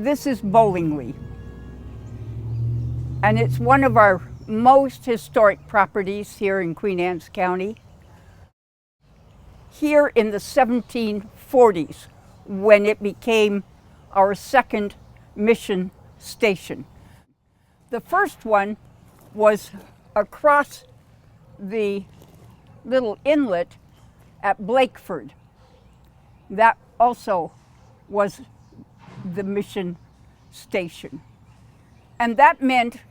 This is Bowlingley, and it's one of our most historic properties here in Queen Anne's County. Here in the 1740s, when it became our second mission station. The first one was across the little inlet at Blakeford. That also was the mission station. And that meant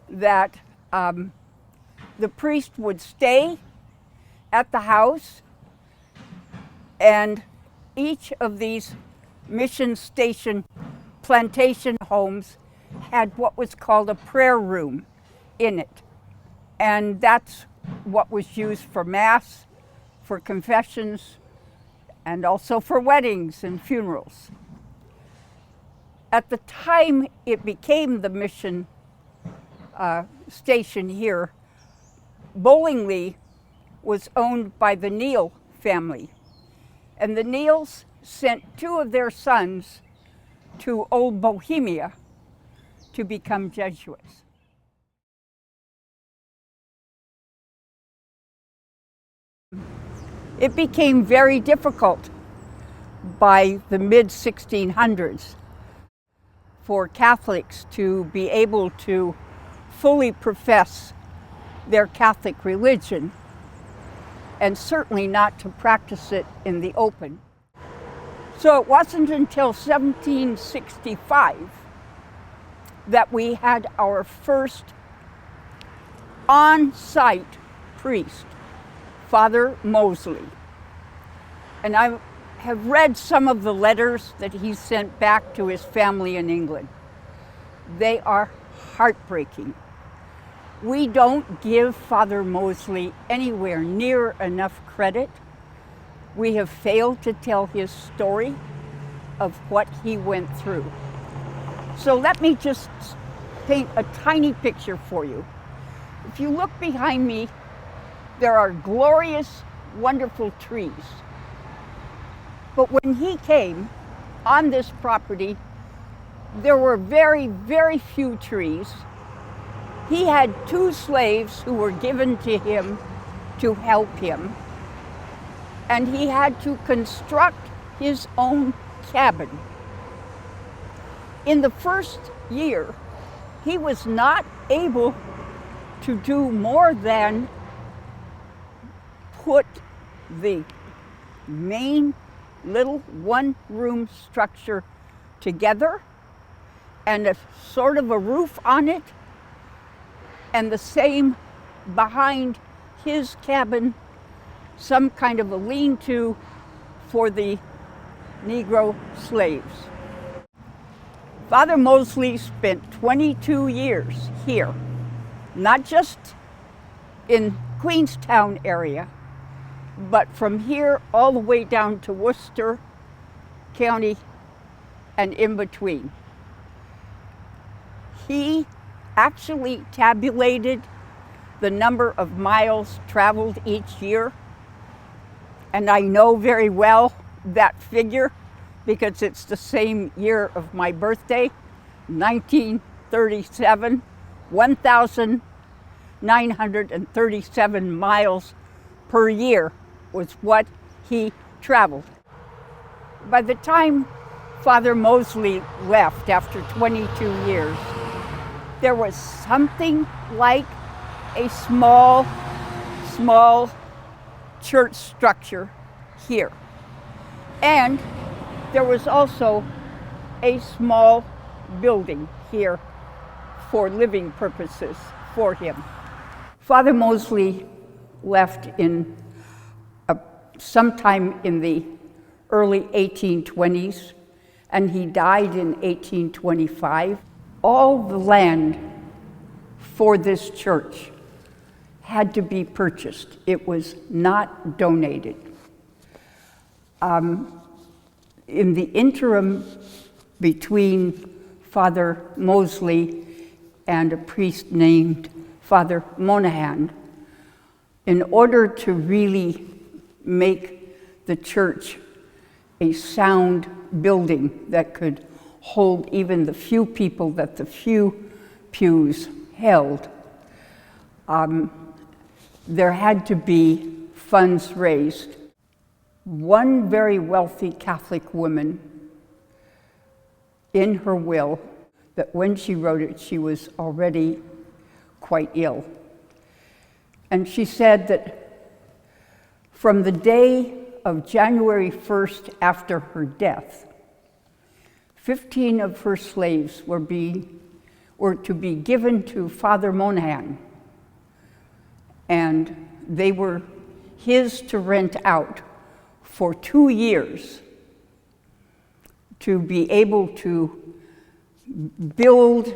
that the priest would stay at the house, and each of these mission station plantation homes had what was called a prayer room in it. And that's what was used for Mass, for confessions, and also for weddings and funerals. At the time it became the mission station here, Bowlingley was owned by the Neal family. And the Neals sent two of their sons to Old Bohemia to become Jesuits. It became very difficult by the mid-1600s for Catholics to be able to fully profess their Catholic religion, and certainly not to practice it in the open. So it wasn't until 1765 that we had our first on-site priest, Father Mosley. And I have read some of the letters that he sent back to his family in England. They are heartbreaking. We don't give Father Mosley anywhere near enough credit. We have failed to tell his story of what he went through. So let me just paint a tiny picture for you. If you look behind me, there are glorious, wonderful trees. But when he came on this property, there were very, very few trees. He had two slaves who were given to him to help him, and he had to construct his own cabin. In the first year, he was not able to do more than put the main little one-room structure together and a sort of a roof on it, and the same behind his cabin, some kind of a lean-to for the Negro slaves. Father Mosley spent 22 years here, not just in Queenstown area, but from here all the way down to Worcester County and in between. He actually tabulated the number of miles traveled each year, and I know very well that figure because it's the same year of my birthday, 1937, 1,937 miles per year was what he traveled. By the time Father Mosley left after 22 years, there was something like a small church structure here. And there was also a small building here for living purposes for him. Father Mosley left in sometime in the early 1820s, and he died in 1825. All the land for this church had to be purchased. It was not donated. In the interim between Father Mosley and a priest named Father Monahan, in order to really make the church a sound building that could hold even the few people that the few pews held. There had to be funds raised. One very wealthy Catholic woman, in her will, that when she wrote it, she was already quite ill. And she said that from the day of January 1st after her death, 15 of her slaves were to be given to Father Monahan, and they were his to rent out for 2 years to be able to build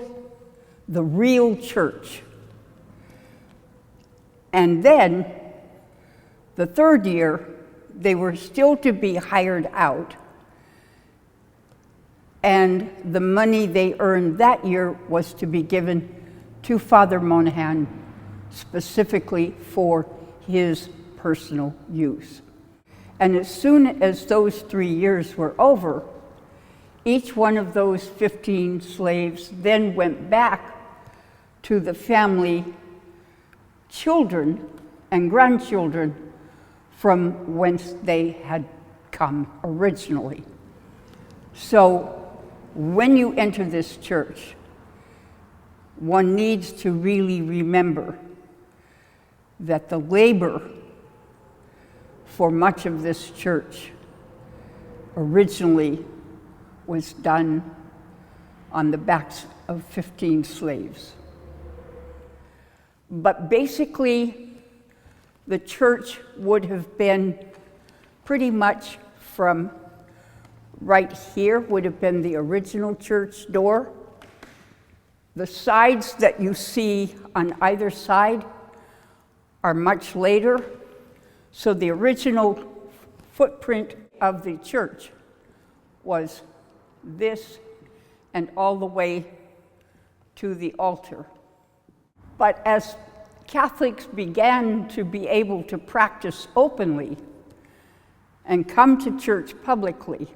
the real church. And then, the third year, they were still to be hired out, and the money they earned that year was to be given to Father Monahan specifically for his personal use. And as soon as those 3 years were over, each one of those 15 slaves then went back to the family children and grandchildren from whence they had come originally. So when you enter this church, one needs to really remember that the labor for much of this church originally was done on the backs of 15 slaves. But basically, the church would have been pretty much from right here would have been the original church door. The sides that you see on either side are much later. So the original footprint of the church was this and all the way to the altar. But as Catholics began to be able to practice openly and come to church publicly,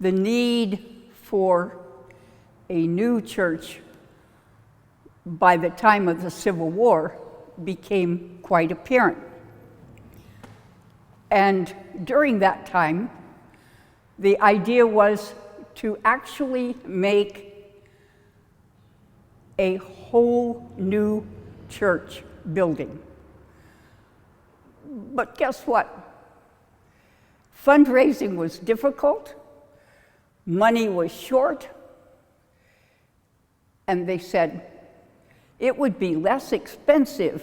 the need for a new church by the time of the Civil War became quite apparent. And during that time, the idea was to actually make a whole new church building. But guess what? Fundraising was difficult, money was short, and they said it would be less expensive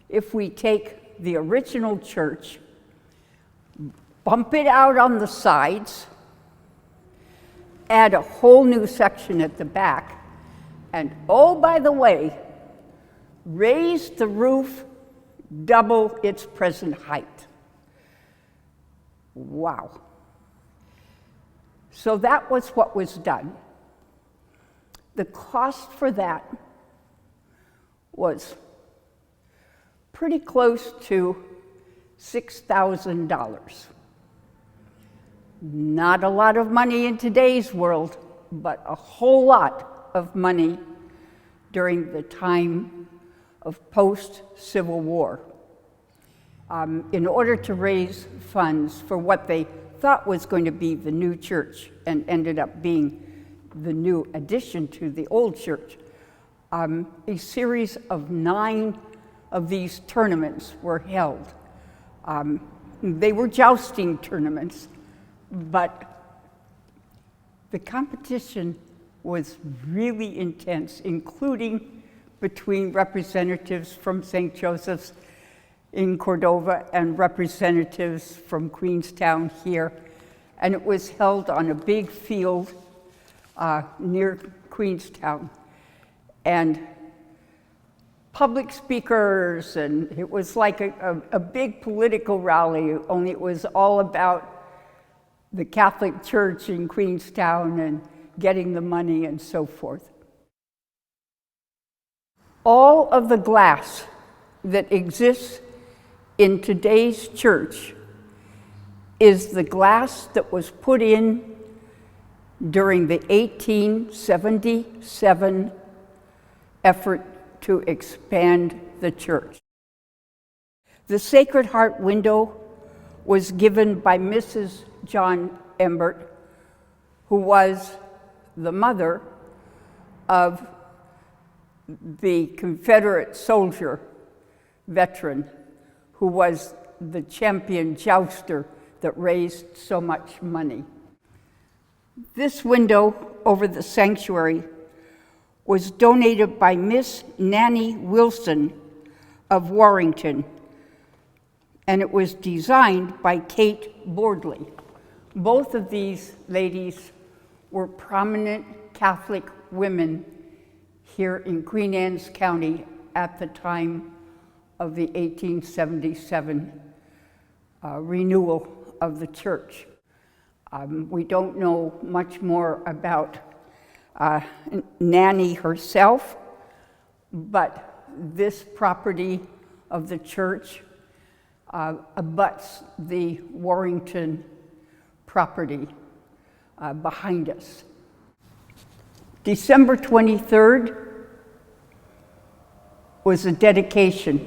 if we take the original church, bump it out on the sides, add a whole new section at the back, and oh, by the way, raise the roof double its present height. Wow. So that was what was done. The cost for that was pretty close to $6,000. Not a lot of money in today's world, but a whole lot of money during the time of post-Civil War. In order to raise funds for what they thought was going to be the new church and ended up being the new addition to the old church, a series of 9 of these tournaments were held. They were jousting tournaments, but the competition was really intense, including between representatives from St. Joseph's in Cordova and representatives from Queenstown here. And it was held on a big field near Queenstown. And public speakers, and it was like a big political rally, only it was all about the Catholic Church in Queenstown and getting the money and so forth. All of the glass that exists in today's church is the glass that was put in during the 1877 effort to expand the church. The Sacred Heart window was given by Mrs. John Embert, who was the mother of the Confederate soldier veteran who was the champion jouster that raised so much money. This window over the sanctuary was donated by Miss Nanny Wilson of Warrington, and it was designed by Kate Bordley. Both of these ladies were prominent Catholic women here in Queen Anne's County at the time of the 1877 renewal of the church. We don't know much more about Nanny herself, but this property of the church abuts the Warrington property behind us. December 23rd was a dedication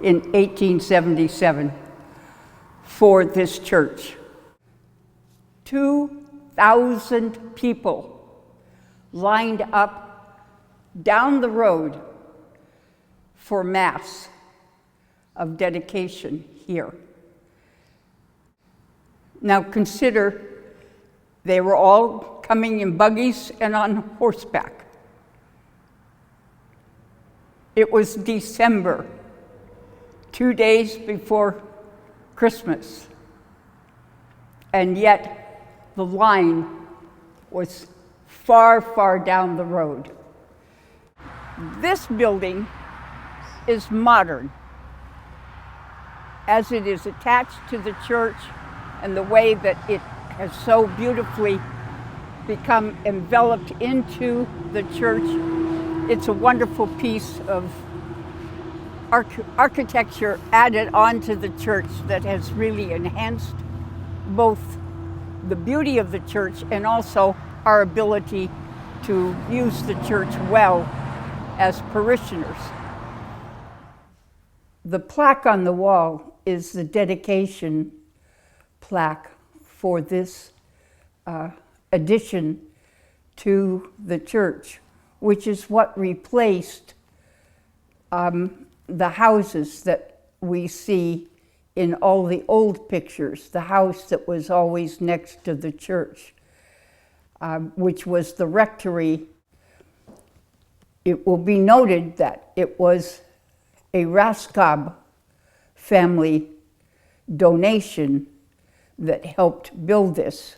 in 1877 for this church. 2,000 people lined up down the road for Mass of dedication here. Now consider, they were all coming in buggies and on horseback. It was December, 2 days before Christmas, and yet the line was far, far down the road. This building is modern, as it is attached to the church and the way that it has so beautifully become enveloped into the church. It's a wonderful piece of architecture added onto the church that has really enhanced both the beauty of the church and also our ability to use the church well as parishioners. The plaque on the wall is the dedication plaque for this addition to the church, which is what replaced the houses that we see in all the old pictures, the house that was always next to the church, which was the rectory. It will be noted that it was a Raskob family donation that helped build this.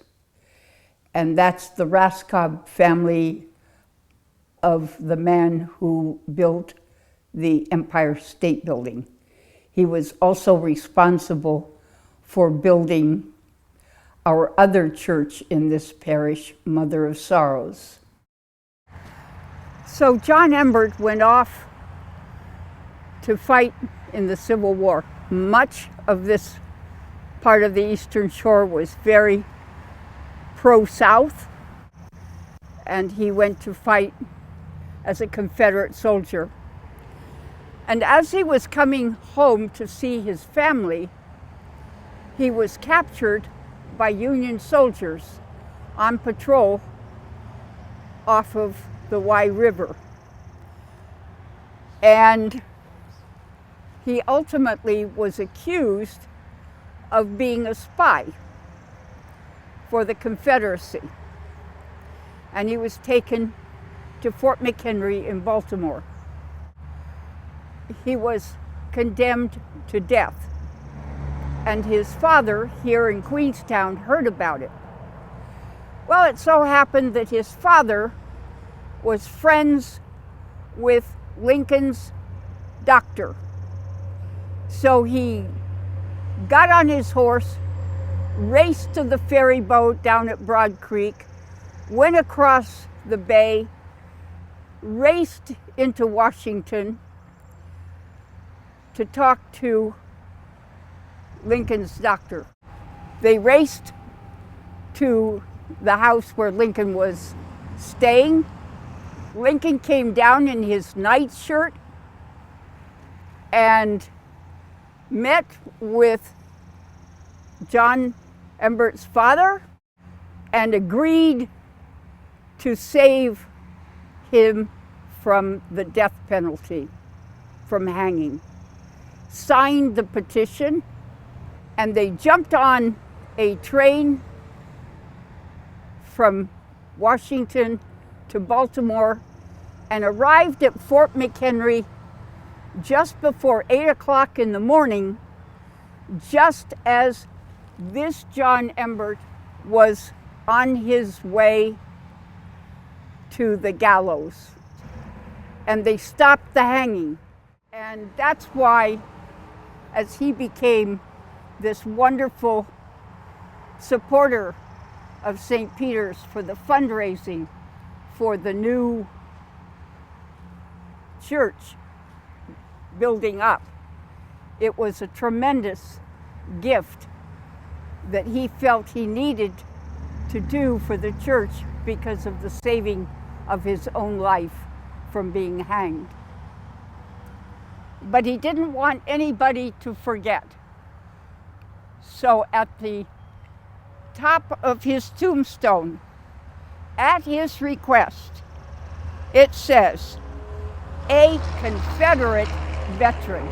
And that's the Raskob family of the man who built the Empire State Building. He was also responsible for building our other church in this parish, Mother of Sorrows. So John Embert went off to fight in the Civil War. Much of this part of the Eastern Shore was very pro-South, and he went to fight as a Confederate soldier. And as he was coming home to see his family, he was captured by Union soldiers on patrol off of the Wye River. And he ultimately was accused of being a spy for the Confederacy. And he was taken to Fort McHenry in Baltimore. He was condemned to death. And his father here in Queenstown heard about it. Well, it so happened that his father was friends with Lincoln's doctor. So he got on his horse, raced to the ferry boat down at Broad Creek, went across the bay, raced into Washington to talk to Lincoln's doctor. They raced to the house where Lincoln was staying. Lincoln came down in his nightshirt and met with John Embert's father and agreed to save him from the death penalty, from hanging. Signed the petition, and they jumped on a train from Washington to Baltimore and arrived at Fort McHenry just before 8 o'clock in the morning, just as this John Embert was on his way to the gallows. And they stopped the hanging. And that's why, as he became this wonderful supporter of St. Peter's for the fundraising for the new church building up, it was a tremendous gift that he felt he needed to do for the church because of the saving of his own life from being hanged. But he didn't want anybody to forget. So at the top of his tombstone, at his request, it says, "A Confederate veteran."